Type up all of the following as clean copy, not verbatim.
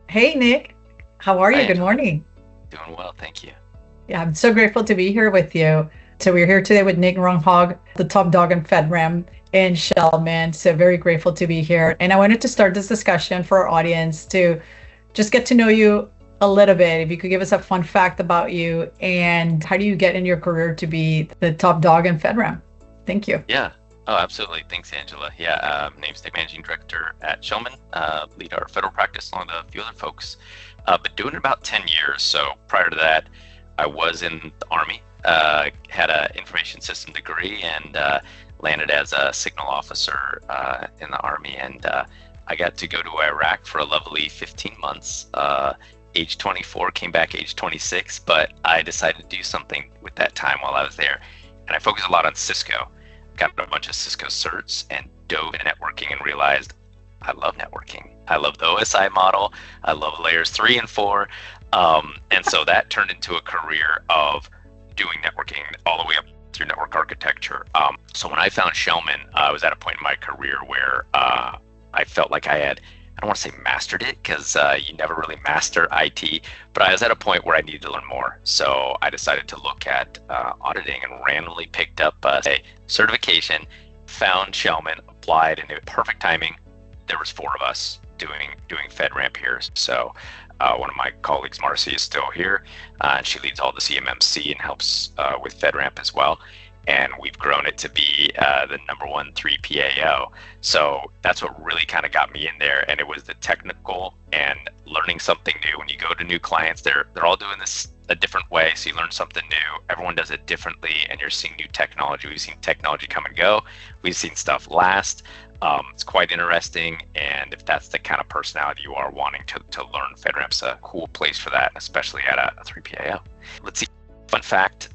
Hey, Nick. How are Hi, you? Good Angela. morning. Doing well, thank you. Yeah, I'm so grateful to be here with you. So we're here today with Nick Rundhaug, the top dog in FedRAMP in Schellman. So very grateful to be here. And I wanted to start this discussion for our audience to just get to know you a little bit. If you could give us a fun fact about you and how do you get in your career to be the top dog in FedRAMP? Thank you. Yeah. Oh, absolutely. Thanks, Angela. Yeah, name's State Managing Director at Schellman, lead our federal practice along with a few other folks. Been doing it about 10 years. So prior to that, I was in the Army, had an information system degree, and landed as a signal officer in the Army. And I got to go to Iraq for a lovely 15 months. Age 24, came back age 26, but I decided to do something with that time while I was there. And I focused a lot on Cisco. Got a bunch of Cisco certs and dove into networking and realized I love networking. I love the OSI model. I love layers 3 and 4. And so that turned into a career of doing networking all the way up through network architecture. So when I found Schellman, I was at a point in my career where I felt like I don't want to say mastered it because you never really master IT, but I was at a point where I needed to learn more. So I decided to look at auditing and randomly picked up a certification, found Schellman, applied, and it was perfect timing. There was four of us doing FedRAMP here. So one of my colleagues, Marcy, is still here, and she leads all the CMMC and helps with FedRAMP as well. And we've grown it to be the #1 3PAO. So that's what really kind of got me in there. And it was the technical and learning something new. When you go to new clients, they're all doing this a different way. So you learn something new. Everyone does it differently, and you're seeing new technology. We've seen technology come and go. We've seen stuff last. It's quite interesting. And if that's the kind of personality you are wanting to learn, FedRAMP's a cool place for that, especially at a 3PAO. Let's see. Fun fact,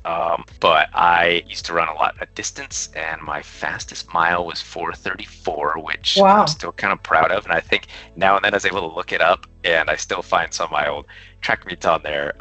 but I used to run a lot of distance, and my fastest mile was 4:34, which I'm Wow. still kind of proud of. And I think now and then I was able to look it up, and I still find some of my old track meets on there.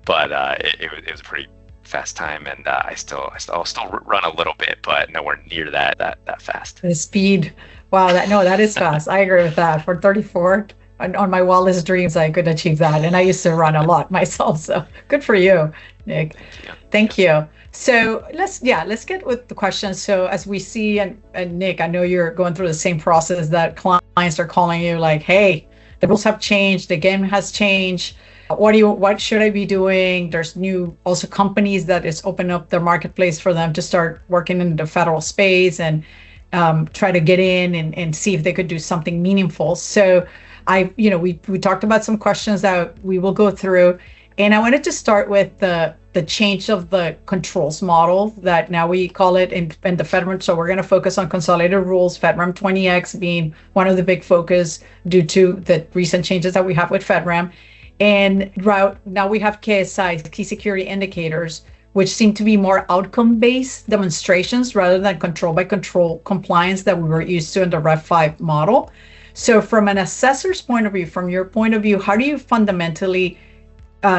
But it was a pretty fast time, and I'll still run a little bit, but nowhere near that fast. The speed. Wow, that is fast. I agree with that. For 34, on my wildest dreams, I could achieve that. And I used to run a lot myself. So good for you, Nick. Thank you. Thank Yes. you. So let's get with the questions. So as we see, and Nick, I know you're going through the same process that clients are calling you like, hey, the rules have changed, the game has changed. What should I be doing? There's new also companies that is open up their marketplace for them to start working in the federal space and try to get in and see if they could do something meaningful. So we talked about some questions that we will go through, and I wanted to start with the change of the controls model that now we call it in the FedRAMP. So we're going to focus on consolidated rules, FedRAMP 20x being one of the big focus due to the recent changes that we have with FedRAMP. And now we have KSIs, key security indicators, which seem to be more outcome-based demonstrations rather than control by control compliance that we were used to in the Rev 5 model. So from an assessor's point of view, from your point of view, how do you fundamentally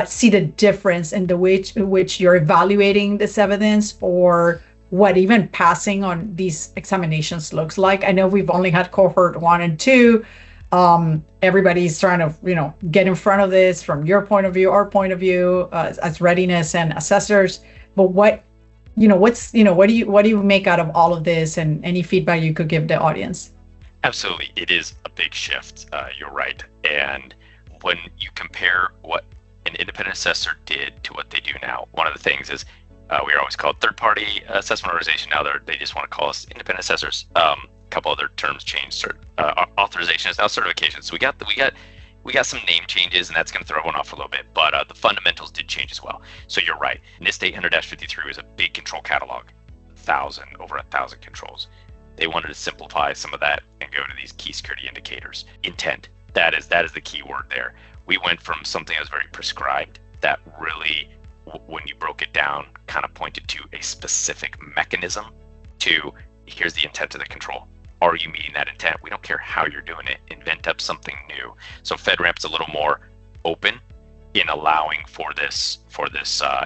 see the difference in the which you're evaluating this evidence or what even passing on these examinations looks like? I know we've only had cohort 1 and 2. Everybody's trying to get in front of this from your point of view, our point of view, as readiness and assessors. But what do you make out of all of this, and any feedback you could give the audience? Absolutely. It is a big shift. You're right. And when you compare what an independent assessor did to what they do now, one of the things is we are always called third-party assessment organization. Now they just want to call us independent assessors. A couple other terms changed. Authorization is now certification. So we got some name changes, and that's going to throw everyone off a little bit. But the fundamentals did change as well. So you're right. NIST 800-53 was a big control catalog, over 1,000 controls. They wanted to simplify some of that and go to these key security indicators. Intent. That is the key word there. We went from something that was very prescribed that really, when you broke it down, kind of pointed to a specific mechanism to here's the intent of the control. Are you meeting that intent? We don't care how you're doing it. Invent up something new. So FedRAMP's a little more open in allowing for this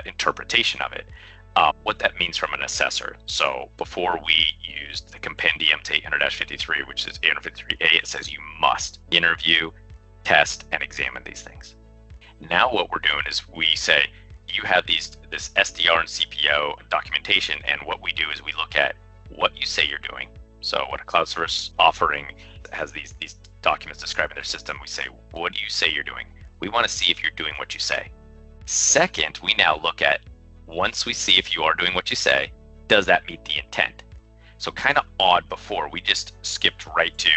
interpretation of it. What that means from an assessor. So before we used the compendium to 800-53, which is 853A, it says you must interview, test, and examine these things. Now what we're doing is we say, you have this SDR and CPO documentation, and what we do is we look at what you say you're doing. So what a cloud service offering has these documents describing their system, we say, what do you say you're doing? We want to see if you're doing what you say. Second, we now look at, once we see if you are doing what you say, does that meet the intent? So kind of odd before, we just skipped right to,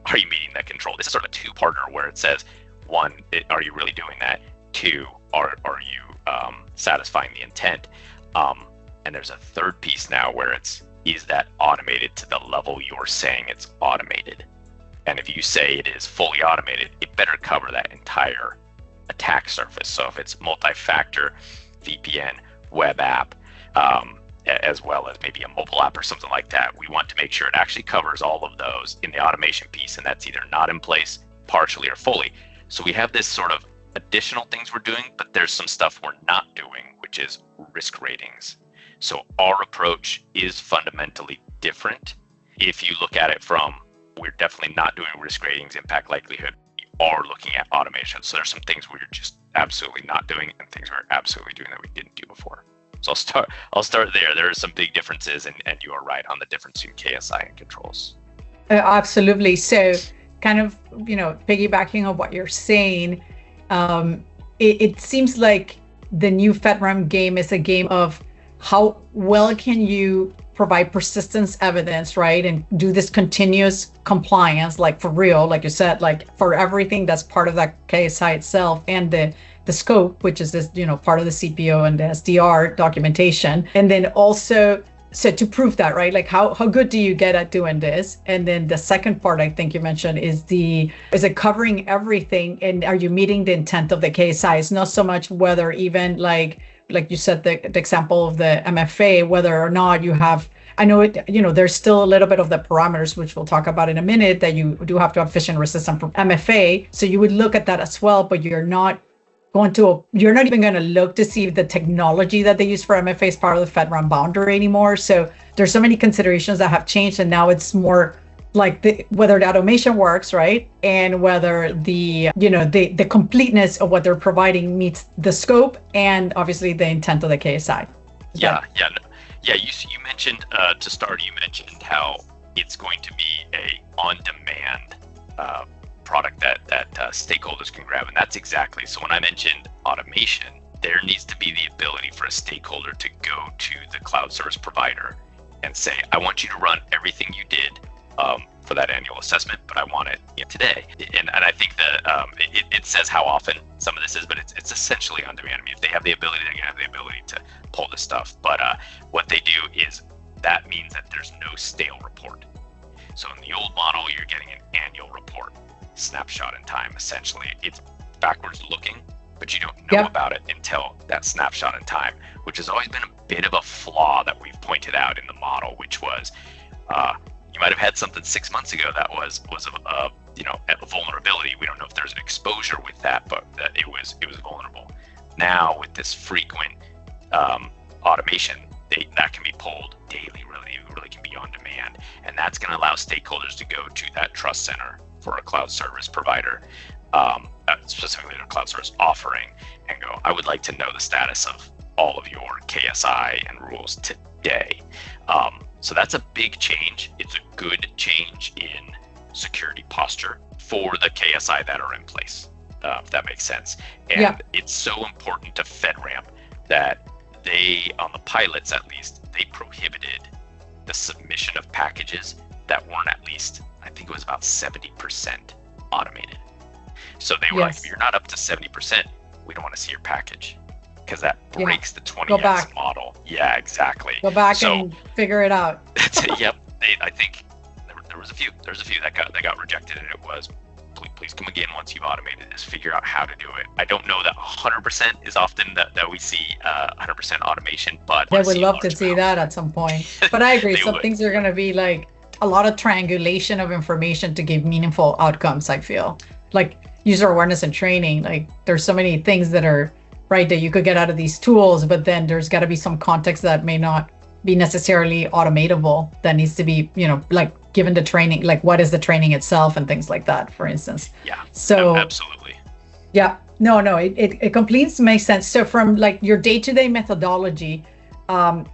are you meeting that control? This is sort of a two-parter where it says, one, are you really doing that? Two, are you satisfying the intent? And there's a third piece now where is that automated to the level you're saying it's automated? And if you say it is fully automated, it better cover that entire attack surface. So if it's multi-factor, VPN, web app, as well as maybe a mobile app or something like that, we want to make sure it actually covers all of those in the automation piece, and that's either not in place, partially, or fully. So we have this sort of additional things we're doing, but there's some stuff we're not doing, which is risk ratings. So our approach is fundamentally different. If you look at it from, we're definitely not doing risk ratings, impact likelihood, we are looking at automation. So there's some things we're just absolutely not doing and things we're absolutely doing that we didn't do before. So I'll start there. There are some big differences, and you are right on the difference between KSI and controls. Absolutely. So kind of, piggybacking on what you're saying, it seems like the new FedRAMP game is a game of how well can you provide persistence evidence, right? And do this continuous compliance, like for real, like you said, like for everything that's part of that KSI itself, and the scope, which is this, part of the CPO and the SDR documentation. And then also, so to prove that, right? Like how good do you get at doing this? And then the second part I think you mentioned is it covering everything, and are you meeting the intent of the KSI? It's not so much whether even like you said, the example of the MFA, whether or not you have, I know it, there's still a little bit of the parameters, which we'll talk about in a minute, that you do have to have phishing resistant from MFA. So you would look at that as well, but you're not even going to look to see if the technology that they use for MFA is part of the FedRAMP boundary anymore. So there's so many considerations that have changed, and now it's more like whether the automation works, right? And whether the completeness of what they're providing meets the scope and obviously the intent of the KSI. Yeah. You mentioned, to start, you mentioned how it's going to be a on-demand product that stakeholders can grab. And that's exactly, so when I mentioned automation, there needs to be the ability for a stakeholder to go to the cloud service provider and say, I want you to run everything you did for that annual assessment, but I want it today. And I think that it says how often some of this is, but it's essentially on demand. I mean, if they have the ability, they're gonna have the ability to pull this stuff. But what they do is that means that there's no stale report. So in the old model, you're getting an annual report, snapshot in time. Essentially, it's backwards looking, but you don't know about it until that snapshot in time, which has always been a bit of a flaw that we've pointed out in the model, which was you might have had something 6 months ago that was a vulnerability. We don't know if there's an exposure with that, but it was vulnerable. Now with this frequent automation, that can be pulled daily. Really can be on demand, and that's going to allow stakeholders to go to that trust center for a cloud service provider, specifically a cloud service offering, and go, I would like to know the status of all of your KSI and rules today. So that's a big change. It's a good change in security posture for the KSI that are in place, if that makes sense. And it's so important to FedRAMP that they, on the pilots at least, they prohibited the submission of packages that weren't at least, I think it was about 70% automated. So they were like, if you're not up to 70%, we don't want to see your package, because that breaks the 20x model. Yeah, exactly. Go back and figure it out. Yep. I think there was a few. There's a few that got rejected, and it was, please come again once you've automated this. Figure out how to do it. I don't know that 100% is often that we see 100% automation, but I would love to see that at some point. But I agree. Some things are going to be like a lot of triangulation of information to give meaningful outcomes. I feel like user awareness and training. Like there's so many things that are right that you could get out of these tools, but then there's got to be some context that may not be necessarily automatable, that needs to be, like given the training, like what is the training itself and things like that, for instance. Yeah. So absolutely. Yeah. No, it completely makes sense. So from like your day-to-day methodology, I'm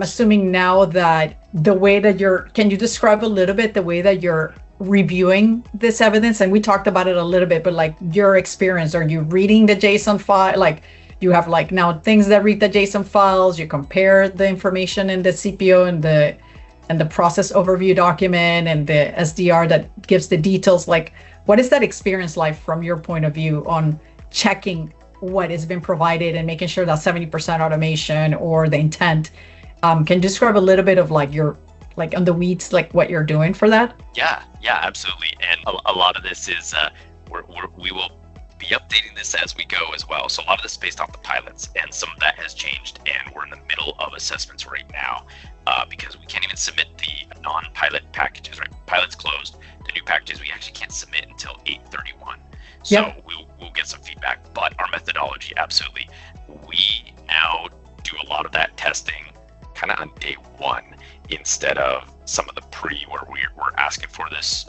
assuming now that the way that can you describe a little bit the way that you're reviewing this evidence? And we talked about it a little bit, but like your experience, are you reading the JSON file? Like you have like now things that read the JSON files, you compare the information in the CPO and the process overview document and the SDR that gives the details. Like what is that experience like from your point of view on checking what has been provided and making sure that 70% automation or the intent? Can you describe a little bit of like your, like on the weeds, like what you're doing for that? Yeah, absolutely. And a lot of this is, we will be updating this as we go as well. So a lot of this is based off the pilots, and some of that has changed, and we're in the middle of assessments right now because we can't even submit the non-pilot packages, right? Pilot's closed. The new packages we actually can't submit until 8/31. So we'll get some feedback, but our methodology, absolutely. We now do a lot of that testing kind of on day one instead of some of the where we're asking for this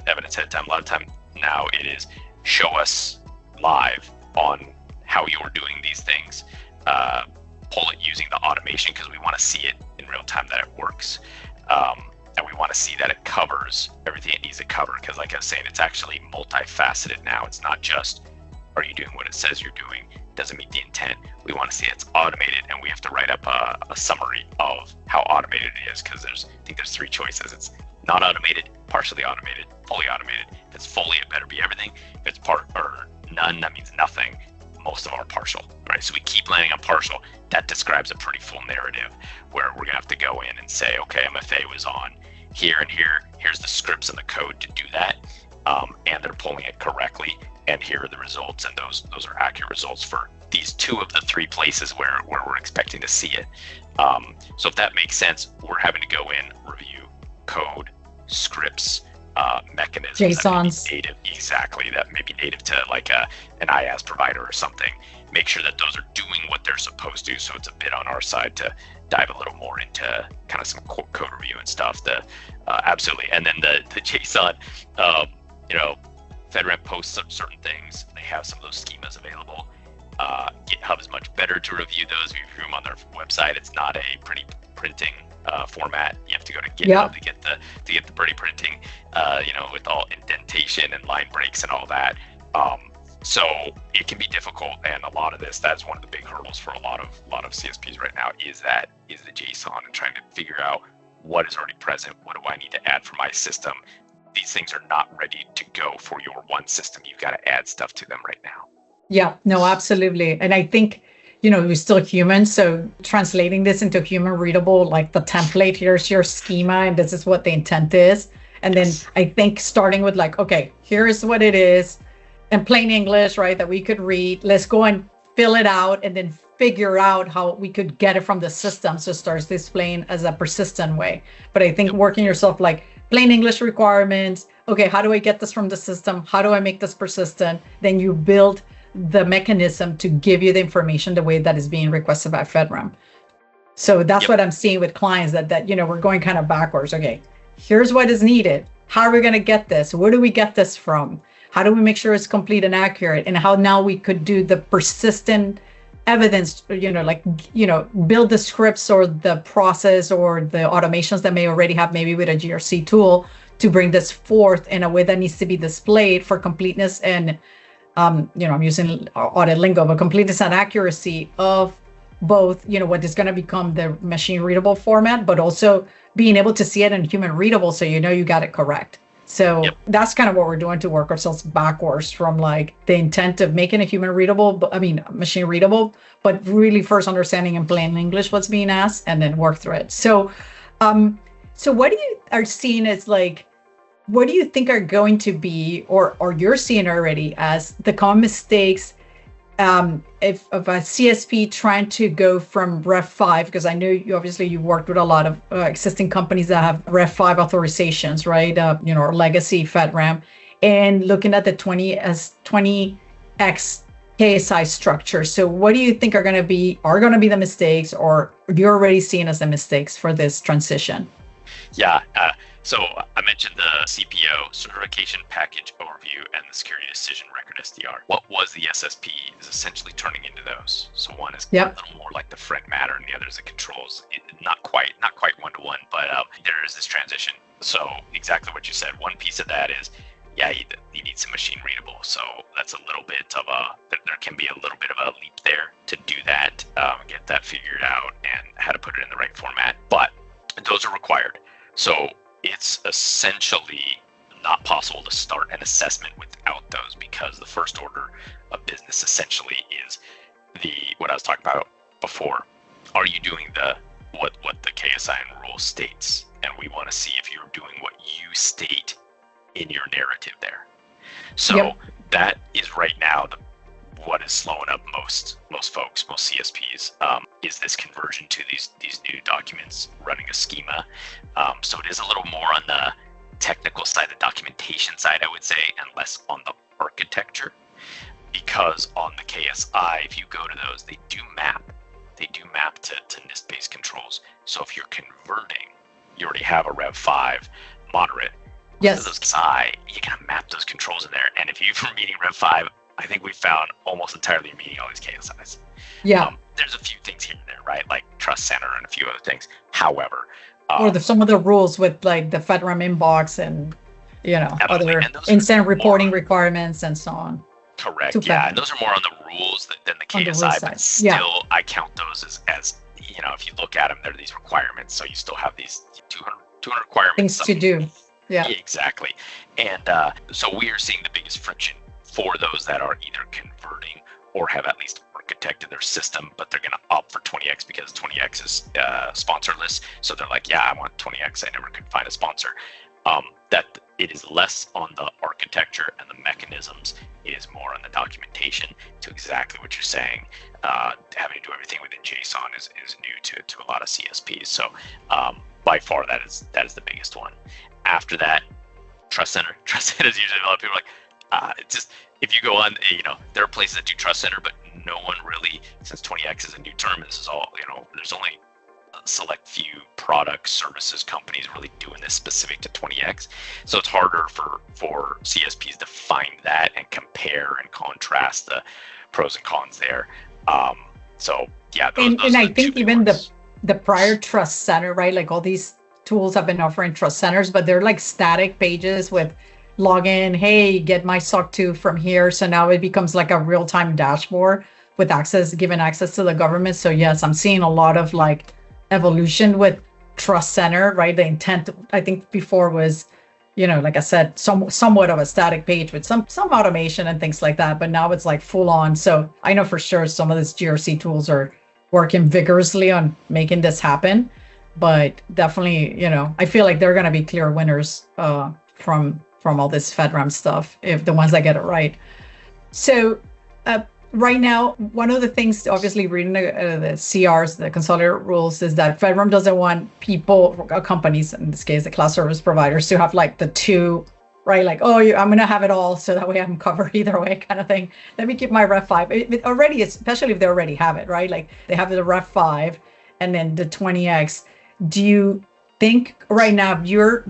evidence ahead of time. A lot of time now it is show us live on how you're doing these things, pull it using the automation because we want to see it in real time that it works. And we want to see that it covers everything it needs to cover, because like I was saying, it's actually multifaceted now. It's not just, are you doing what it says you're doing? It doesn't meet the intent. We want to see it's automated, and we have to write up a summary of how automated it is, because I think there's three choices. It's not automated, partially automated, fully automated. If it's fully, it better be everything. If it's part or none, that means nothing. Most of them are partial, right? So we keep landing on partial. That describes a pretty full narrative where we're gonna have to go in and say, okay, MFA was on here and here. Here's the scripts and the code to do that, and they're pulling it correctly. And here are the results, and those are accurate results for these two of the three places where we're expecting to see it. So if that makes sense, we're having to go in, review code, scripts, mechanisms, JSONs, native, exactly, that may be native to like an IaaS provider or something. Make sure that those are doing what they're supposed to. So it's a bit on our side to dive a little more into kind of some code review and stuff. Absolutely, and then the JSON, FedRAMP posts certain things. They have some of those schemas available. GitHub is much better to review those. We review them on their website. It's not a pretty printing format. You have to go to GitHub to get the pretty printing, with all indentation and line breaks and all that. So it can be difficult, and a lot of this, that's one of the big hurdles for a lot of CSPs right now is the JSON, and trying to figure out what is already present. What do I need to add for my system? These things are not ready to go for your one system. You've got to add stuff to them right now. Yeah, no, absolutely. And I think, we're still human. So translating this into human readable, like the template, here's your schema, and this is what the intent is. And then I think starting with like, okay, here's what it is in plain English, right, that we could read. Let's go and fill it out and then figure out how we could get it from the system. So it starts displaying as a persistent way. But I think working yourself like plain English requirements. Okay, how do I get this from the system? How do I make this persistent? Then you build the mechanism to give you the information the way that is being requested by FedRAMP. So that's what I'm seeing with clients that we're going kind of backwards. Okay, here's what is needed. How are we going to get this? Where do we get this from? How do we make sure it's complete and accurate? And how now we could do the persistent evidence, build the scripts or the process or the automations that may already have maybe with a GRC tool to bring this forth in a way that needs to be displayed for completeness and, I'm using audit lingo, but completeness and accuracy of both, what is going to become the machine readable format, but also being able to see it in human readable so you got it correct. So that's kind of what we're doing to work ourselves backwards from like the intent of making a machine readable, but really first understanding in plain English what's being asked and then work through it. So, so what do you are seeing as like, what do you think are going to be, or you're seeing already as the common mistakes if of a CSP trying to go from Ref 5, because I know you worked with a lot of existing companies that have Ref 5 authorizations, right? Or legacy FedRAMP, and looking at the 20x KSI structure. So what do you think are going to be the mistakes, or you're already seeing as the mistakes for this transition? Yeah, So I mentioned the CPO, Certification Package Overview, and the Security Decision Record SDR. What was the SSP is essentially turning into those. So one is a little more like the threat matter, and the other is the controls. Not quite one-to-one, but there is this transition. So exactly what you said. One piece of that is, you need some machine readable. So that's a little bit of there can be a little bit of a leap there to do that, get that figured out, and how to put it in the right format. But those are required. So it's essentially not possible to start an assessment without those, because the first order of business essentially is what I was talking about before. Are you doing what the KSI and rule states? And we want to see if you're doing what you state in your narrative there. So that is right now what is slowing up most folks, most CSPs, is this conversion to these new documents running a schema. So it is a little more on the technical side, the documentation side, I would say, and less on the architecture. Because on the KSI, if you go to those, they do map to NIST-based controls. So if you're converting, you already have a Rev 5 moderate. Yes. Those KSI, you can map those controls in there. And if you're meeting Rev 5, I think we found almost entirely you're meeting all these KSIs. Yeah. There's a few things here and there, right? Like Trust Center and a few other things. However, or some of the rules with like the FedRAMP inbox and, other incident reporting requirements and so on. Correct. And those are more on the rules than the KSI, but still, I count those as if you look at them, they're these requirements. So you still have these 200 requirements. Things to do. Yeah, exactly. And so we are seeing the biggest friction for those that are either converting or have at least architected their system, but they're going to opt for 20x because 20x is sponsorless. So they're like, I want 20x. I never could find a sponsor. That it is less on the architecture and the mechanisms. It is more on the documentation, to exactly what you're saying. Having to do everything within JSON is new to a lot of CSPs. So by far, that is the biggest one. After that, Trust Center. Trust Center is usually a lot of people are like, it's just, if you go on, there are places that do Trust Center, but no one really, since 20x is a new term, this is all, there's only a select few products, services, companies really doing this specific to 20x. So it's harder for CSPs to find that and compare and contrast the pros and cons there. Those and I think even the prior Trust Center, right? Like all these tools have been offering Trust Centers, but they're like static pages with login, hey, get my SOC 2 from here. So now it becomes like a real-time dashboard with given access to the government. So yes, I'm seeing a lot of like evolution with Trust Center, right? The intent, I think before was, like I said, somewhat of a static page with some automation and things like that. But now it's like full on. So I know for sure some of these GRC tools are working vigorously on making this happen. But definitely, I feel like they're going to be clear winners from all this FedRAMP stuff, if the ones that get it right. So right now, one of the things, obviously reading the CRs, the Consolidated Rules, is that FedRAMP doesn't want companies, in this case, the cloud service providers, to have like the two, right? Like, I'm going to have it all, so that way I'm covered either way kind of thing. Let me keep my Rev 5. It already, especially if they already have it, right? Like they have the Rev 5 and then the 20x. Do you think right now, you're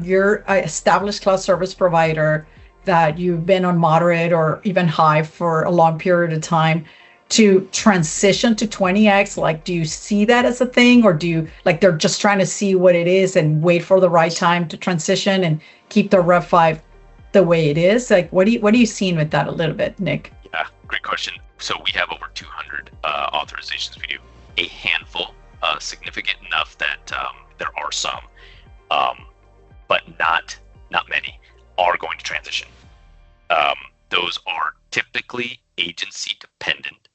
an established cloud service provider that you've been on moderate or even high for a long period of time, to transition to 20x? Like, do you see that as a thing, or do you like they're just trying to see what it is and wait for the right time to transition and keep the Rev 5 the way it is? Like, what are you seeing with that a little bit, Nick? Yeah, great question. So we have over 200 authorizations. We do a handful, significant enough that there are some, but not many are going to transition. Those are typically agency dependent.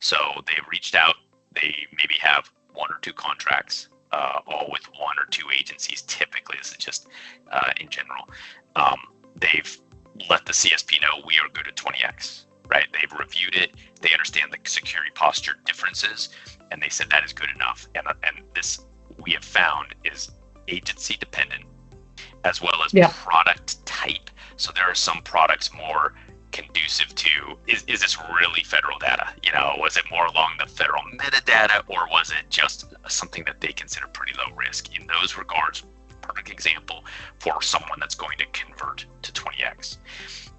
So they've reached out, they maybe have one or two contracts, all with one or two agencies. Typically, this is just in general. They've let the CSP know we are good at 20x, right? They've reviewed it, they understand the security posture differences, and they said that is good enough. And this we have found is agency dependent, as well as product type. So there are some products more conducive to, is this really federal data? Was it more along the federal metadata, or was it just something that they consider pretty low risk? In those regards, perfect example for someone that's going to convert to 20x.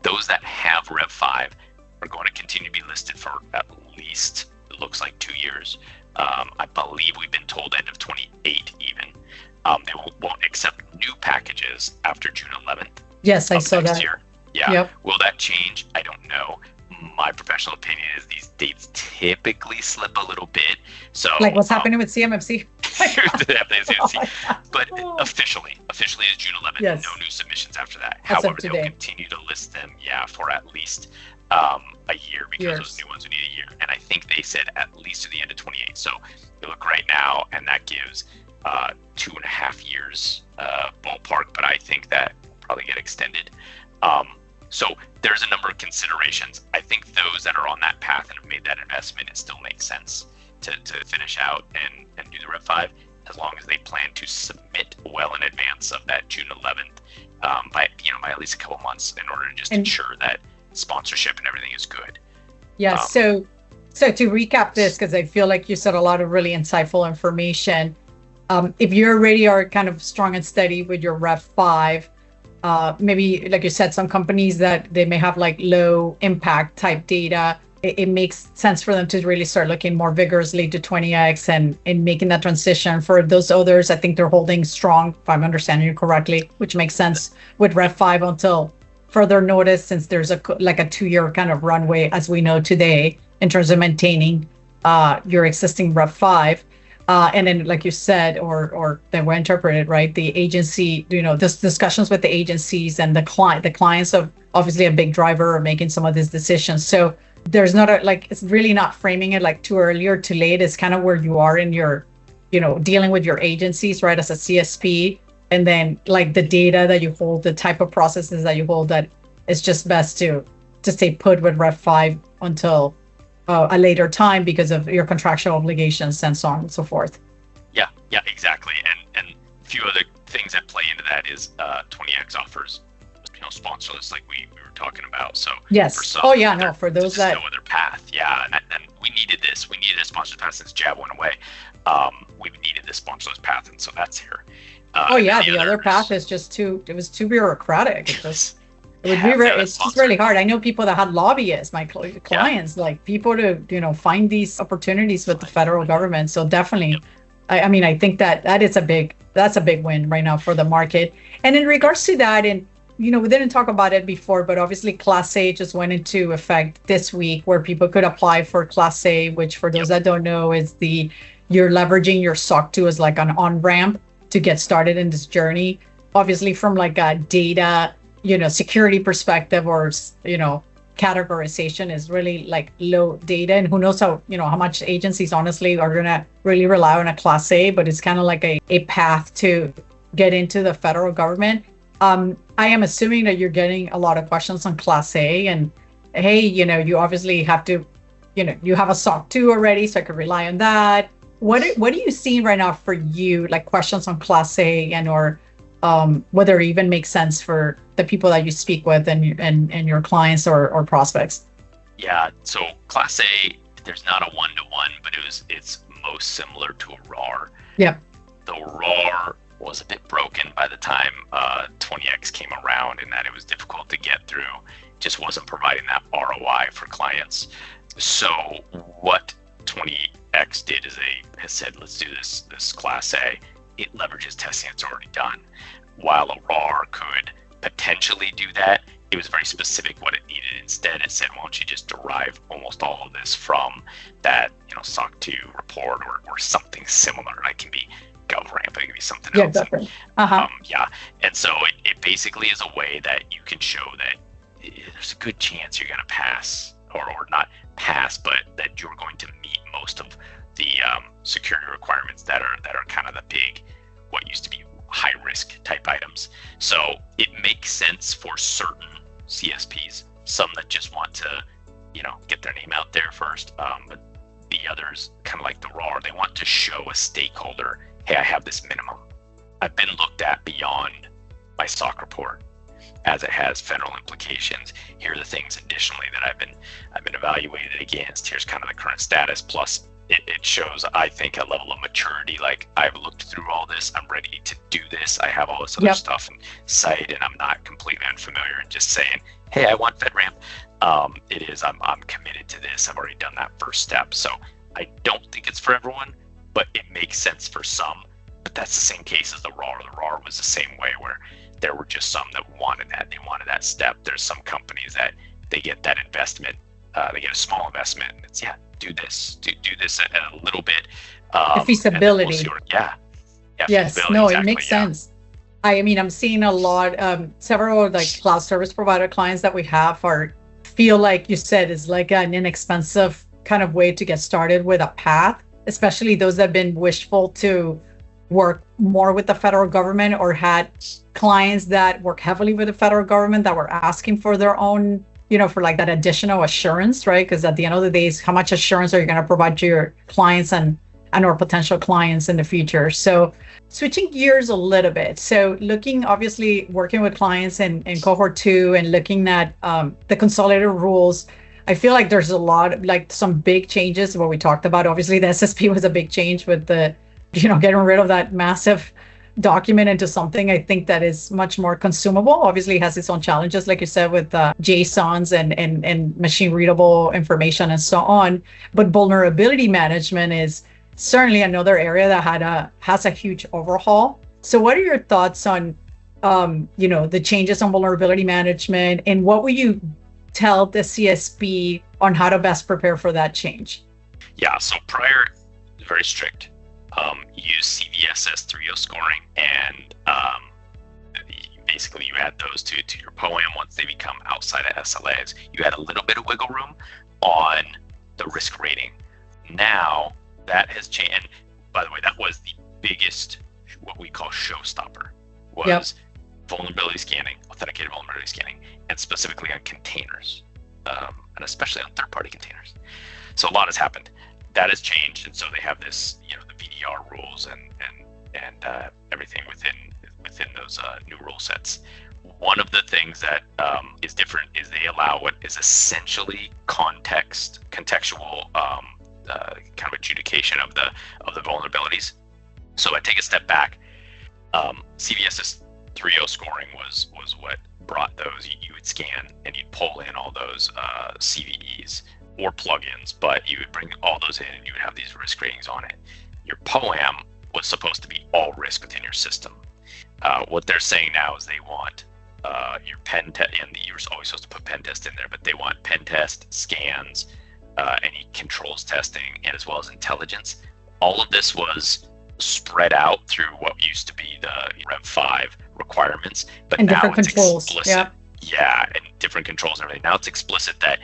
Those that have Rev 5 are going to continue to be listed for at least, it looks like, 2 years. I believe we've been told end of 28 even. They won't accept new packages after June 11th. Yes, I saw that. Year. Yeah. Yep. Will that change? I don't know. My professional opinion is these dates typically slip a little bit. So like what's happening with CMMC? But officially is June 11th. Yes. No new submissions after that. As However, they'll continue to list them, for at least a year, because those new ones will need a year. And I think they said at least to the end of 28. So you look right now, and that gives 2.5 years ballpark, but I think that will probably get extended. So there's a number of considerations. I think those that are on that path and have made that investment, it still makes sense to finish out and do the Rev 5, as long as they plan to submit well in advance of that June 11th, by at least a couple months, in order to just ensure that sponsorship and everything is good. Yeah. So to recap this, because I feel like you said a lot of really insightful information. If you already are kind of strong and steady with your Rev 5, maybe like you said, some companies that they may have like low impact type data, it makes sense for them to really start looking more vigorously to 20x and making that transition. For those others, I think they're holding strong, if I'm understanding you correctly, which makes sense with Rev 5 until further notice, since there's a 2-year kind of runway, as we know today, in terms of maintaining your existing Rev 5. And then, like you said, or that were interpreted, right? The agency, this discussions with the agencies and the clients are obviously a big driver of making some of these decisions. So there's not it's really not framing it like too early or too late. It's kind of where you are in your, dealing with your agencies, right? As a CSP, and then like the data that you hold, the type of processes that you hold, that it's just best to stay put with Rev 5 until a later time because of your contractual obligations and so on and so forth. Yeah, exactly. And a few other things that play into that is 20x offers, sponsor lists like we were talking about. So yes. For those that no other path. Yeah, and we needed this. We needed a sponsor path since Jab went away. We needed this sponsorless path, and so that's here. The other path is just it was too bureaucratic. It's just really hard. I know people that had lobbyists, my clients, like people to, find these opportunities with the federal government. So definitely, I think that is that's a big win right now for the market. And in regards to that, and, we didn't talk about it before, but obviously Class A just went into effect this week, where people could apply for Class A, which for those that don't know is you're leveraging your SOC 2 as like an on-ramp to get started in this journey. Obviously from like a data, security perspective, or, categorization is really like low data, and who knows how much agencies honestly are going to really rely on a Class A, but it's kind of like a path to get into the federal government. I am assuming that you're getting a lot of questions on Class A, and hey, you obviously have to, you have a SOC 2 already, so I could rely on that. What are you seeing right now for you, like questions on Class A, and or whether it even makes sense for the people that you speak with and your clients or prospects? Yeah, so Class A, there's not a one-to-one, but it's most similar to a RAR. Yeah. The RAR was a bit broken by the time 20x came around, in that it was difficult to get through. Just wasn't providing that ROI for clients. So what 20x did is they has said, let's do this Class A. It leverages testing that's already done. While a RAR could potentially do that, it was very specific what it needed. Instead, it said, why don't you just derive almost all of this from that, SOC 2 report or something similar. It can be GovRAMP, it can be something else. Definitely. And so it basically is a way that you can show that there's a good chance you're going to pass, or not pass, but that you're going to meet most of the security requirements that are kind of the big, what used to be high risk type items. So it makes sense for certain CSPs, some that just want to, get their name out there first. But the others, kind of like the RAR, they want to show a stakeholder, hey, I have this minimum. I've been looked at beyond my SOC report, as it has federal implications. Here are the things additionally that I've been evaluated against. Here's kind of the current status, plus it shows, I think, a level of maturity. Like, I've looked through all this, I'm ready to do this, I have all this other stuff in sight, and I'm not completely unfamiliar and just saying, hey, I want FedRAMP. It is, I'm committed to this. I've already done that first step. So I don't think it's for everyone, but it makes sense for some. But that's the same case as the RAR. The RAR was the same way, where there were just some that wanted that. They wanted that step. There's some companies that they get that investment. They get a small investment, and it's, do this, do this at a little bit. The feasibility. Yes, no, exactly, it makes sense. I mean, I'm seeing a lot, several like cloud service provider clients that we have feel like you said is like an inexpensive kind of way to get started with a path, especially those that have been wishful to work more with the federal government or had clients that work heavily with the federal government that were asking for their own, for like that additional assurance, right? Because at the end of the day, how much assurance are you going to provide to your clients and or potential clients in the future? So switching gears a little bit. So looking, obviously working with clients in cohort 2 and looking at the consolidated rules, I feel like there's a lot, like some big changes, what we talked about. Obviously the SSP was a big change with the, getting rid of that massive document into something I think that is much more consumable. Obviously it has its own challenges, like you said, with JSONs and machine readable information and so on. But vulnerability management is certainly another area that has a huge overhaul. So what are your thoughts on the changes on vulnerability management, and what will you tell the CSP on how to best prepare for that change? Yeah, so prior, very strict. Use CVSS 3.0 scoring, and basically you add those to your POAM once they become outside of SLAs. You add a little bit of wiggle room on the risk rating. Now that has changed. And by the way, that was the biggest, what we call showstopper, was vulnerability scanning, authenticated vulnerability scanning, and specifically on containers, and especially on third-party containers. So a lot has happened. That has changed, and so they have this, the VDR rules and everything within those new rule sets. One of the things that is different is they allow what is essentially contextual kind of adjudication of the vulnerabilities. So I take a step back. CVSS 3.0 scoring was what brought those. You would scan and you'd pull in all those CVEs or plugins, but you would bring all those in and you would have these risk ratings on it. Your POAM was supposed to be all risk within your system. What they're saying now is they want your pen test, and you're always supposed to put pen test in there, but they want pen test, scans, any controls testing, and as well as intelligence. All of this was spread out through what used to be the Rev 5 requirements, but and now different it's controls. Explicit. Yeah, and different controls and everything. Now it's explicit that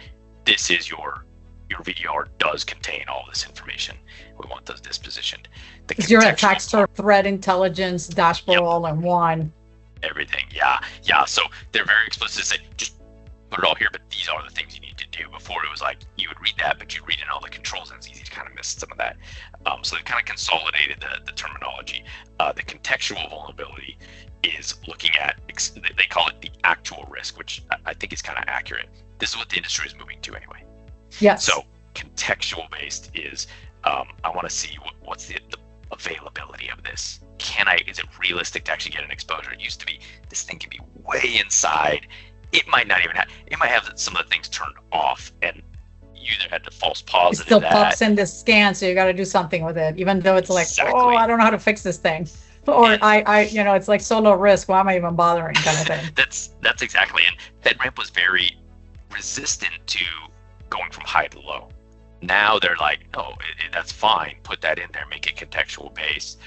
this is your VDR does contain all this information. We want those dispositioned. It's your attack surface, threat intelligence, dashboard, all in one. Everything, yeah. So they're very explicit. Say just put it all here, but these are the things you need to do. Before it was like you would read that, but you'd read in all the controls, and it's easy to kind of miss some of that. So they kind of consolidated the terminology. The contextual vulnerability is looking at, they call it the actual risk, which I think is kind of accurate. This is what the industry is moving to anyway. Yes. So contextual based is, I want to see what's the availability of this. Is it realistic to actually get an exposure? It used to be, this thing can be way inside. It might not even have, it might have some of the things turned off, and you either had to false positive. It still pops in the scan, so you got to do something with it, even though it's like, oh, I don't know how to fix this thing. Or I it's like so low risk, why am I even bothering, kind of thing. That's exactly. And FedRAMP was very resistant to going from high to low. Now they're like, no, that's fine. Put that in there, make it contextual based.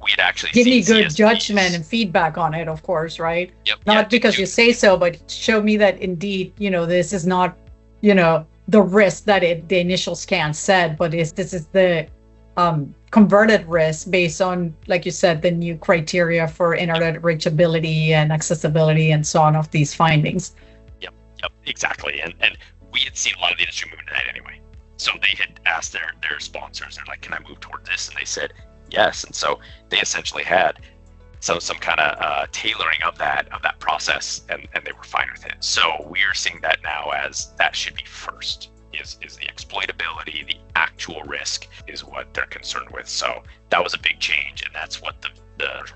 We had actually give me good judgment and feedback on it, of course, right? Yep. Not because you say so, but show me that indeed, this is not, the risk that the initial scan said, but this is the converted risk based on, like you said, the new criteria for internet reachability and accessibility and so on of these findings. Yep, exactly. And we had seen a lot of the industry moving to that anyway. So they had asked their sponsors, they're like, can I move toward this? And they said yes. And so they essentially had some kind of tailoring of that process, and they were fine with it. So we are seeing that now as that should be first. is the exploitability, the actual risk is what they're concerned with. So that was a big change, and that's what the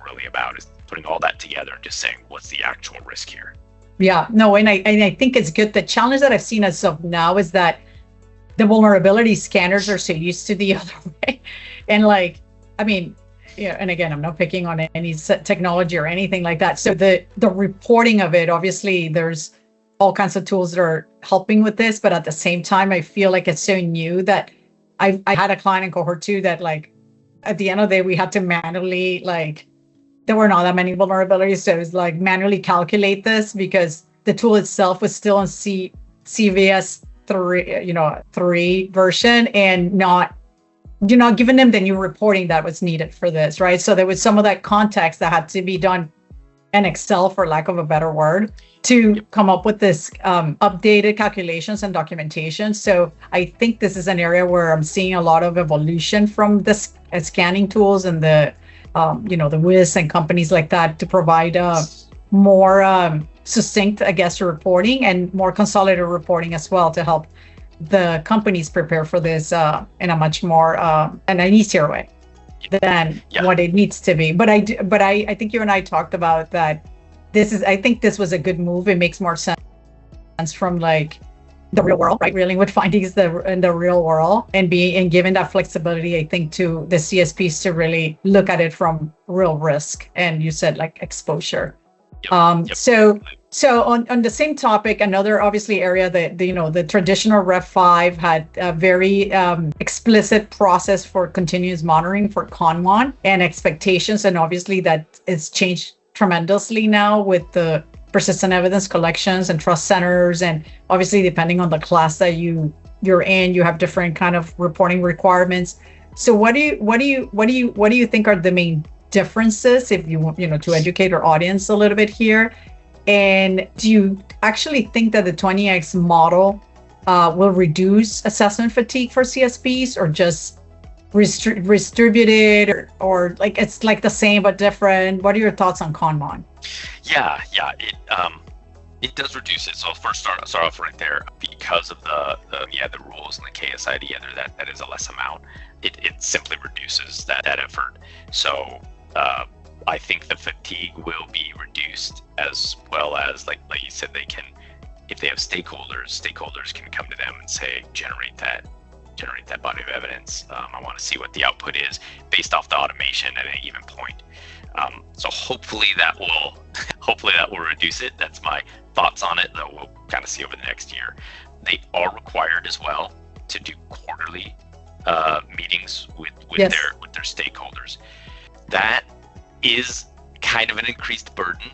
really about, is putting all that together and just saying what's the actual risk here. Yeah, no, and I think it's good. The challenge that I've seen as of now is that the vulnerability scanners are so used to the other way, and like, I mean, yeah, and again, I'm not picking on any technology or anything like that. So the reporting of it, obviously, there's all kinds of tools that are helping with this, but at the same time, I feel like it's so new that I had a client in cohort 2 that, like, at the end of the day, we had to manually, like, there were not that many vulnerabilities, so it was like manually calculate this because the tool itself was still in CVS 3 version, and not, you're not giving them the new reporting that was needed for this, right? So there was some of that context that had to be done in Excel, for lack of a better word, to come up with this updated calculations and documentation. So I think this is an area where I'm seeing a lot of evolution from this scanning tools and the the WIS and companies like that to provide more succinct, I guess, reporting and more consolidated reporting as well, to help the companies prepare for this in a much more and an easier way than what it needs to be. But I think you and I talked about that. I think this was a good move. It makes more sense from like the real world, right? Dealing with findings in the real world, and given that flexibility, I think, to the CSPs to really look at it from real risk. And you said like exposure. So on the same topic, another obviously area that the traditional Ref 5 had a very explicit process for continuous monitoring for CON1 and expectations, and obviously that is changed tremendously now with the persistent evidence collections and trust centers, and obviously depending on the class that you're in, you have different kind of reporting requirements. So what do you think are the main differences, if you want to educate our audience a little bit here? And do you actually think that the 20x model will reduce assessment fatigue for CSPs, or just distributed, or like it's like the same but different? What are your thoughts on CON1? Yeah, it does reduce it. So I'll first start off right there, because of the rules and the KSI together. That is a less amount. It simply reduces that effort. So I think the fatigue will be reduced, as well as like you said, they can, if they have stakeholders can come to them and say, generate that body of evidence. I want to see what the output is based off the automation at any given point. So hopefully that will reduce it. That's my thoughts on it, though we'll kind of see over the next year. They are required as well to do quarterly meetings with their stakeholders. That is kind of an increased burden,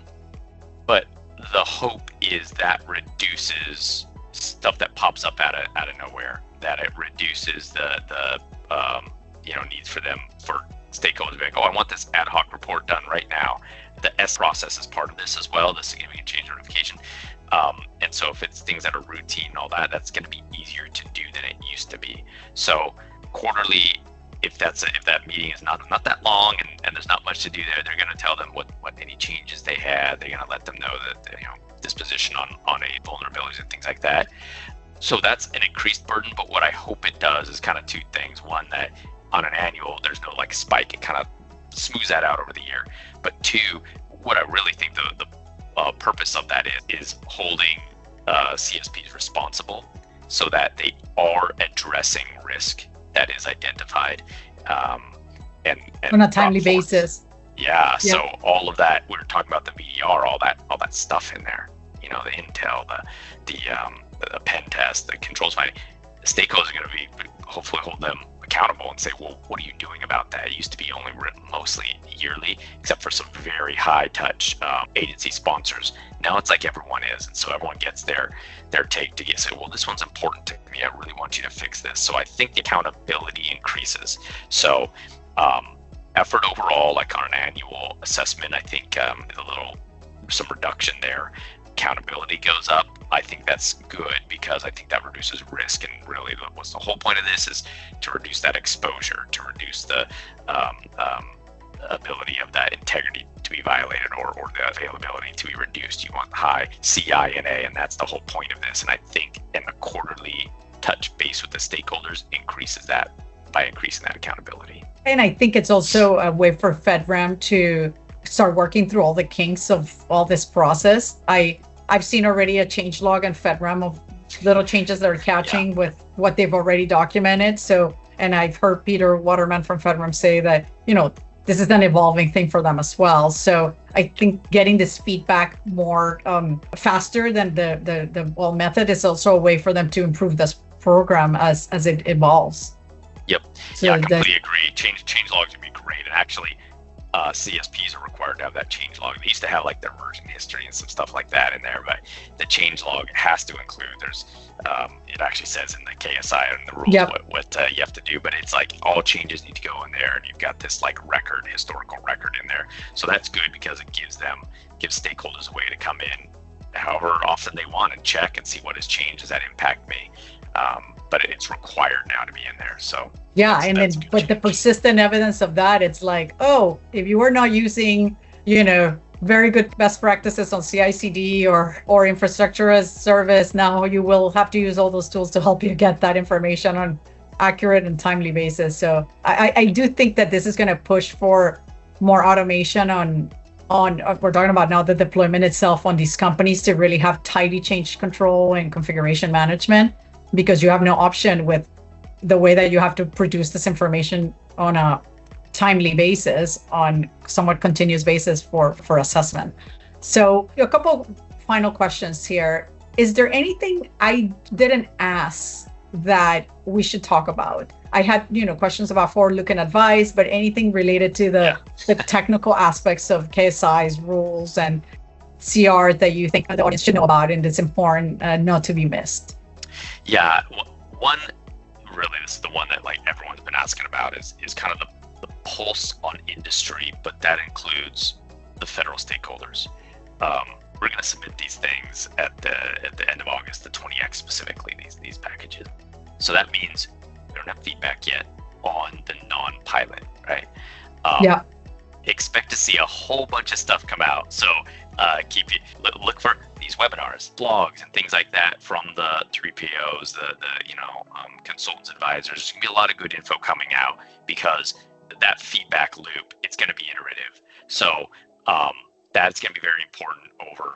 but the hope is that reduces stuff that pops up out of nowhere, that it reduces the needs for stakeholders to be like, oh, I want this ad hoc report done right now. The S process is part of this as well, the significant change notification. And so if it's things that are routine and all that, that's going to be easier to do than it used to be. So quarterly, if that meeting is not that long and there's not much to do there, they're going to tell them what any changes they had. They're going to let them know that disposition on a vulnerabilities and things like that. So that's an increased burden, but what I hope it does is kind of two things. One, that on an annual, there's no like spike. It kind of smooths that out over the year. But two, what I really think the purpose of that is holding CSPs responsible, so that they are addressing risk that is identified and on a timely basis. Yeah. So all of that, we're talking about the VDR, all that stuff in there. The intel, the pen test, the controls finding. The stakeholders are going to be hopefully hold them accountable and say, well, what are you doing about that? It used to be only written mostly yearly, except for some very high touch agency sponsors. Now it's like everyone is, and so everyone gets their take to say, well, this one's important to me. I really want you to fix this. So I think the accountability increases. So effort overall, like on an annual assessment, I think some reduction there. Accountability goes up. I think that's good, because I think that reduces risk, and really what's the whole point of this is to reduce that exposure, to reduce the ability of that integrity to be violated, or the availability to be reduced. You want high CI and A, and that's the whole point of this. And I think in the quarterly touch interface with the stakeholders increases that by increasing that accountability. And I think it's also a way for FedRAMP to start working through all the kinks of all this process. I've seen already a change log on FedRAMP of little changes that are catching with what they've already documented. So, and I've heard Peter Waterman from FedRAMP say that, this is an evolving thing for them as well. So I think getting this feedback more faster than the old method is also a way for them to improve this program as it evolves. Yep. So I completely agree. Change logs would be great. And actually, CSPs are required to have that change log. They used to have like their version history and some stuff like that in there, but the change log has to include, it actually says in the KSI and the rules what you have to do, but it's like all changes need to go in there, and you've got this like historical record in there. So that's good because it gives stakeholders a way to come in however often they want and check and see what has changed. Does that impact me? But it's required now to be in there. So but the persistent evidence of that, it's like, if you are not using, very good best practices on CI/CD or infrastructure as service, now you will have to use all those tools to help you get that information on accurate and timely basis. So I do think that this is going to push for more automation on we're talking about now the deployment itself on these companies to really have tidy change control and configuration management, because you have no option with the way that you have to produce this information on a timely basis, on somewhat continuous basis for assessment. So a couple final questions here. Is there anything I didn't ask that we should talk about? I had, questions about forward-looking advice, but anything related to the technical aspects of KSIs, rules, and CR that you think the audience should know about and it's important not to be missed? Yeah, one, really, this is the one that like everyone's been asking about is kind of the pulse on industry, but that includes the federal stakeholders. We're going to submit these things at the end of August, the 20x specifically, these packages. So that means we don't have feedback yet on the non-pilot, right? Expect to see a whole bunch of stuff come out. So look for these webinars, blogs, and things like that from the 3POs, the consultants, advisors. There's going to be a lot of good info coming out because that feedback loop, it's going to be iterative. So that's going to be very important over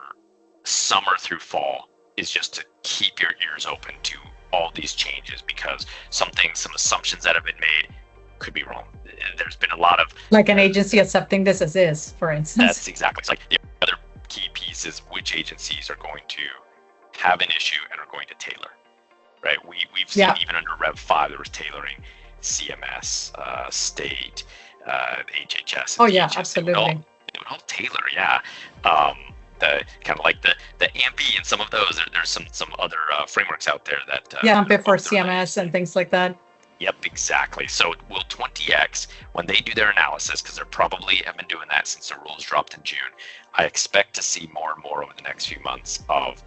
summer through fall, is just to keep your ears open to all these changes, because some assumptions that have been made could be wrong. There's been a lot of like an agency accepting this as is, for instance. That's exactly. It's like the other key piece is which agencies are going to have an issue and are going to tailor, right? We've seen even under Rev 5 there was tailoring, CMS, state, HHS. Oh yeah, absolutely. It would all tailor, the kind of like the AMP and some of those. There's some other frameworks out there that AMP for CMS and things like that. Yep, exactly. So will 20x, when they do their analysis, because they're probably have been doing that since the rules dropped in June, I expect to see more and more over the next few months of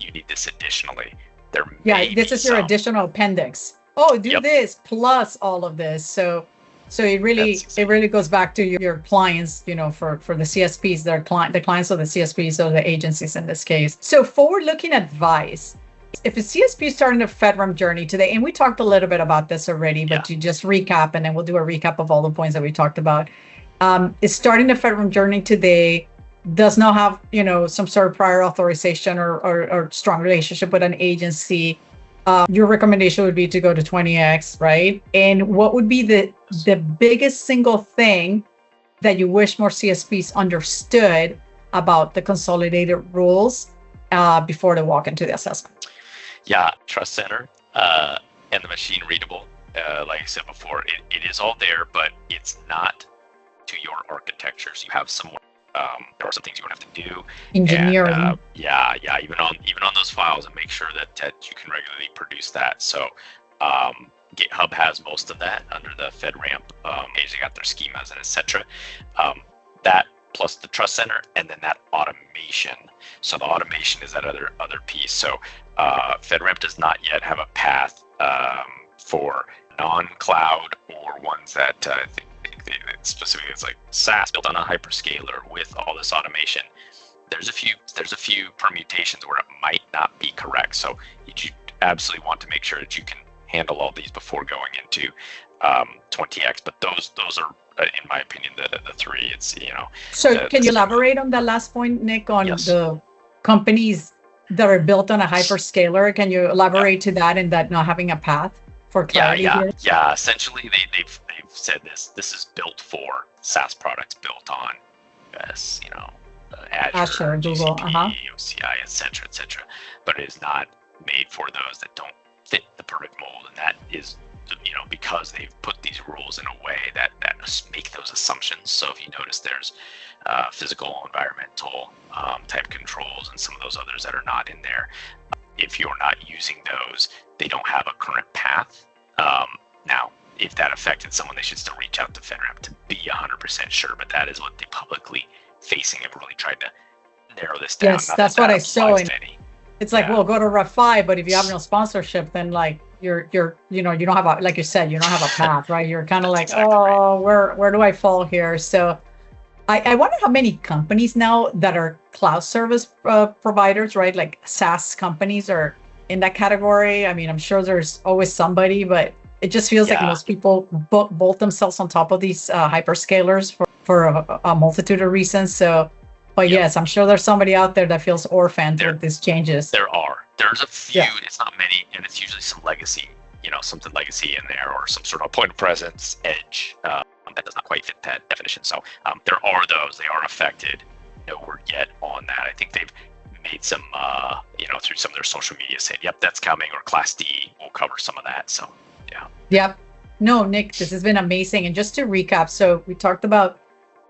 you need this additionally. This is your additional appendix. Do this plus all of this. So it really goes back to your clients, for the CSPs, the clients of the CSPs or the agencies in this case. So forward-looking advice. If a CSP is starting a FedRAMP journey today, and we talked a little bit about this already, but to just recap, and then we'll do a recap of all the points that we talked about, is starting a FedRAMP journey today, does not have, some sort of prior authorization or strong relationship with an agency, your recommendation would be to go to 20x, right? And what would be the biggest single thing that you wish more CSPs understood about the consolidated rules before they walk into the assessment? Yeah, Trust Center and the machine-readable, like I said before, it is all there, but it's not to your architecture. So you have some, there are some things you're going to have to do. Engineering. And, even on those files, and make sure that you can regularly produce that. So GitHub has most of that under the FedRAMP page. They got their schemas and etc. That plus the Trust Center, and then that automation. So the automation is that other piece. So FedRAMP does not yet have a path for non-cloud or ones that specifically it's like SaaS built on a hyperscaler with all this automation. There's a few permutations where it might not be correct. So you absolutely want to make sure that you can handle all these before going into 20x. But those are, in my opinion, the three. It's, So can you elaborate on that last point, Nick, on Yes. the companies that are built on a hyperscaler? Can you elaborate to that and that not having a path for clarity here? Yeah. Essentially, they've said this is built for SaaS products built on Azure, Google, GCP, OCI, et cetera, but it is not made for those that don't fit the perfect mold, and that is, because they've put these rules in a way that make those assumptions. So if you notice, there's physical, environmental type controls, and some of those others that are not in there. If you're not using those, they don't have a current path. Now, if that affected someone, they should still reach out to FedRAMP to be 100% sure, but that is what they publicly facing have really tried to narrow this down. Yes, that's what I saw. It's like, well, go to Ref 5, but if you have no sponsorship, then like you don't have a, like you said, you don't have a path, right? You're kind of like, exactly right. where do I fall here? So I wonder how many companies now that are cloud service providers, right? Like SaaS companies are in that category. I mean, I'm sure there's always somebody, but it just feels like most people bolt themselves on top of these hyperscalers for a multitude of reasons. So, but yes, I'm sure there's somebody out there that feels orphaned with these changes. There's a few, it's not many, and it's usually some legacy, something legacy in there, or some sort of point of presence edge that does not quite fit that definition. So there are those, they are affected. No word yet on that. I think they've made some, through some of their social media saying, yep, that's coming, or Class D will cover some of that. So, yeah. Yep. No, Nick, this has been amazing. And just to recap, so we talked about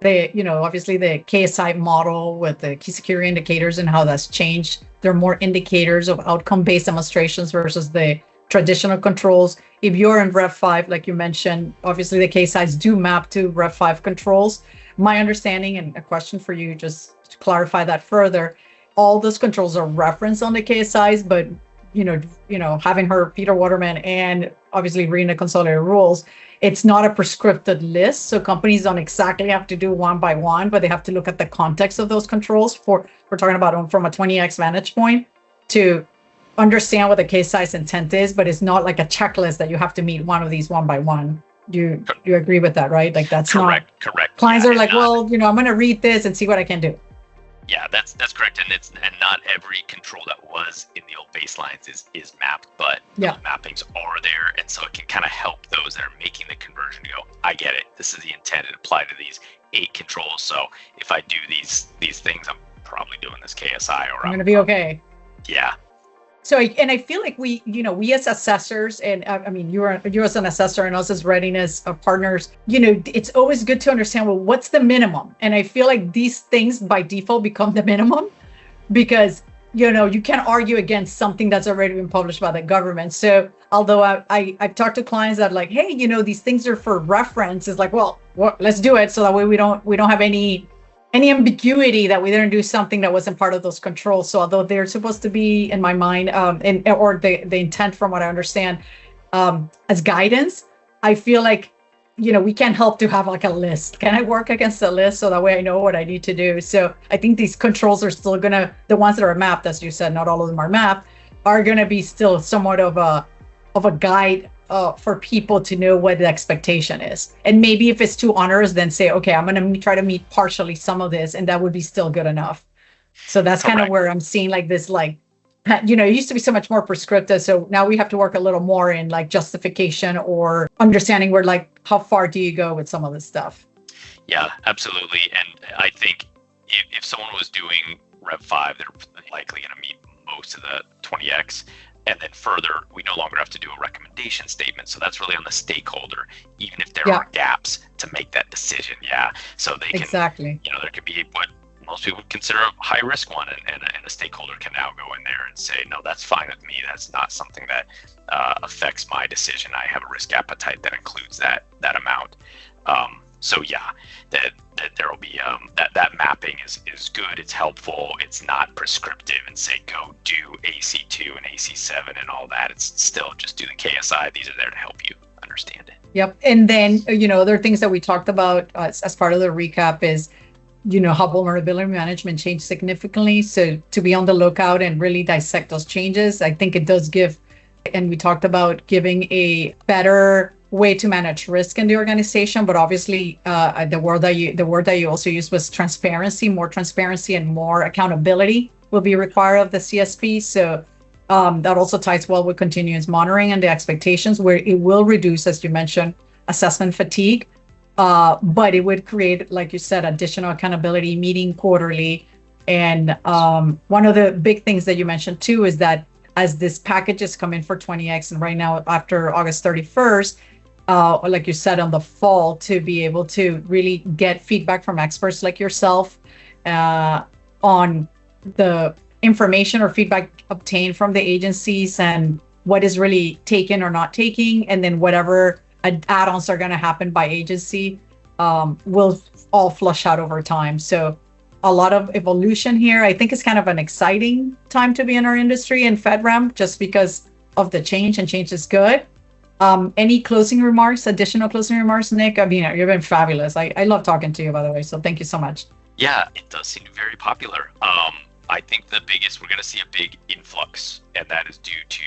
obviously the KSI model with the key security indicators and how that's changed. There are more indicators of outcome-based demonstrations versus the traditional controls. If you're in Ref 5, like you mentioned, obviously the KSIs do map to Ref 5 controls. My understanding, and a question for you, just to clarify that further, all those controls are referenced on the KSIs, but having heard Peter Waterman and obviously reading the Consolidated Rules, it's not a prescripted list. So companies don't exactly have to do one by one, but they have to look at the context of those controls. We're talking about from a 20x vantage point to understand what the KSI's intent is, but it's not like a checklist that you have to meet one of these one by one. You agree with that, right? Like that's correct. Clients are like, well, I'm going to read this and see what I can do. Yeah, that's correct, and not every control that was in the old baselines is mapped, but those mappings are there, and so it can kind of help those that are making the conversion to go, I get it. This is the intent. It applied to these 8 controls. So if I do these things, I'm probably doing this KSI, or I'm going to be okay. Yeah. So, and I feel like we as assessors, and I mean, you as an assessor and us as readiness partners, it's always good to understand, well, what's the minimum? And I feel like these things by default become the minimum because, you can't argue against something that's already been published by the government. So although I've talked to clients that are like, hey, these things are for reference, it's like, well, let's do it. So that way we don't have any ambiguity that we didn't do something that wasn't part of those controls. So although they're supposed to be, in my mind, or the intent from what I understand, as guidance, I feel like, we can't help to have like a list. Can I work against a list so that way I know what I need to do? So I think these controls are still the ones that are mapped, as you said, not all of them are mapped, are gonna be still somewhat of a guide for people to know what the expectation is. And maybe if it's too onerous, then say, okay, I'm going to try to meet partially some of this, and that would be still good enough. So that's kind of where I'm seeing like this, like, it used to be so much more prescriptive. So now we have to work a little more in like justification or understanding where, like, how far do you go with some of this stuff? Yeah, absolutely. And I think if someone was doing Rev 5, they're likely going to meet most of the 20x. And then further, we no longer have to do a recommendation statement. So that's really on the stakeholder, even if there are gaps to make that decision. Yeah. So they can, there could be what most people would consider a high risk one. And a stakeholder can now go in there and say, no, that's fine with me. That's not something that affects my decision. I have a risk appetite that includes that amount. So yeah, that there will be that mapping is good. It's helpful. It's not prescriptive and say go do AC2 and AC7 and all that. It's still just do the KSI. These are there to help you understand it. Yep. And then other things that we talked about as part of the recap is how vulnerability management changed significantly. So to be on the lookout and really dissect those changes, I think it does give and we talked about giving a better way to manage risk in the organization. But obviously, the word that you also used was transparency. More transparency and more accountability will be required of the CSP. So that also ties well with continuous monitoring and the expectations, where it will reduce, as you mentioned, assessment fatigue. But it would create, like you said, additional accountability, meeting quarterly. And one of the big things that you mentioned too is that as this packages come in for 20x, and right now after August 31st, like you said, on the fall, to be able to really get feedback from experts like yourself on the information or feedback obtained from the agencies and what is really taken or not taking, and then whatever add-ons are going to happen by agency will all flush out over time. So a lot of evolution here. I think it's kind of an exciting time to be in our industry and FedRAMP, just because of the change, and change is good. Any closing remarks, additional closing remarks, Nick? I mean, you've been fabulous. I love talking to you, by the way, so thank you so much. Yeah, it does seem very popular. I think we're going to see a big influx, and that is due to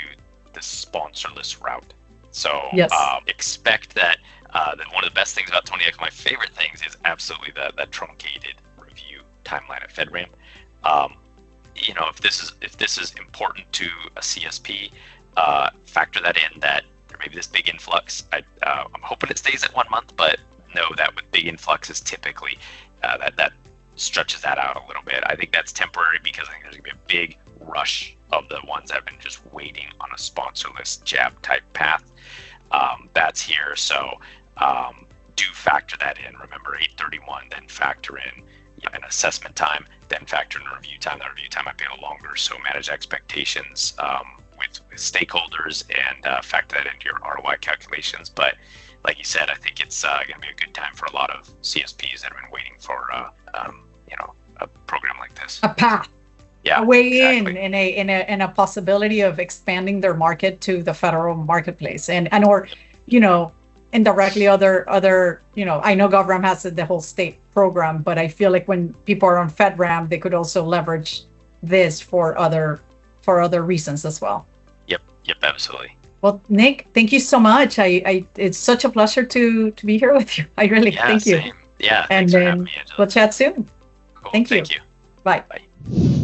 the sponsorless route. So yes. Expect that one of the best things about 20x, my favorite things, is absolutely that truncated review timeline at FedRAMP. If this is important to a CSP, factor that in, that there may be this big influx. I'm hoping it stays at 1 month, but know that with big influxes, typically that stretches that out a little bit. I think that's temporary, because I think there's gonna be a big rush of the ones that have been just waiting on a sponsorless jab type path. That's here. So do factor that in. Remember 831, then factor in an assessment time, then factor in a review time. That review time might be a little longer. So manage expectations with stakeholders, and factor that into your ROI calculations. But like you said, I think it's going to be a good time for a lot of CSPs that have been waiting for a program like this. A path. Yeah, a way exactly. in a possibility of expanding their market to the federal marketplace, and or indirectly other I know GovRAMP has the whole state program, but I feel like when people are on FedRAMP, they could also leverage this for other reasons as well. Yep, absolutely. Well, Nick, thank you so much. It's such a pleasure to be here with you. I really thank you. Same. Yeah, and thanks for then having me, Angela. we'll chat soon. Cool. Thank you. Thank you. Bye. Bye.